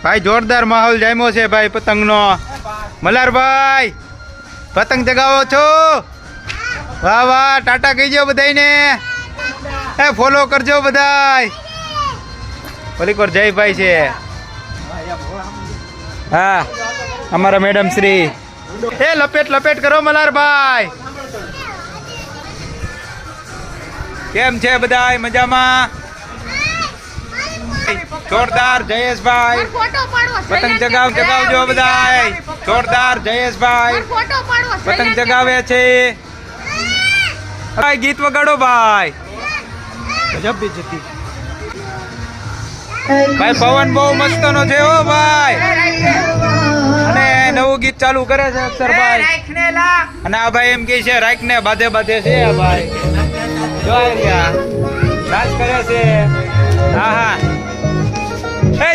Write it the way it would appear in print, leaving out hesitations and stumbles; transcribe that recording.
ભાઈ જોરદાર માહોલ જામ્યો છે ભાઈ પતંગનો. મલારભાઈ પતંગ ચગાવો છો? વાહ વાહ, ટાટા કહીજો બધાને. ફોલો કરજો બધાય. ઓલીકોર જયભાઈ છે. હા અમારા મેડમ શ્રી. લપેટ લપેટ કરો મલારભાઈ. કેમ છે બધાય? મજામાં? જોરદાર જયેશભાઈ પતંગ ચગાવજો બધાય. જોરદાર જયેશભાઈ પતંગ ચગાવે છે. ગીત વગાડો ભાઈ. ભાઈ પવન બહુ મસ્ત નો છે હો ભાઈ. અને નવું ગીત ચાલુ કરે છે અક્ષરભાઈ. અને આ ભાઈ એમ કે છે રાખ ને બાધે બાધે છે આ ભાઈ. જોઈ રહ્યા નાચ કરે છે. હા હા. જય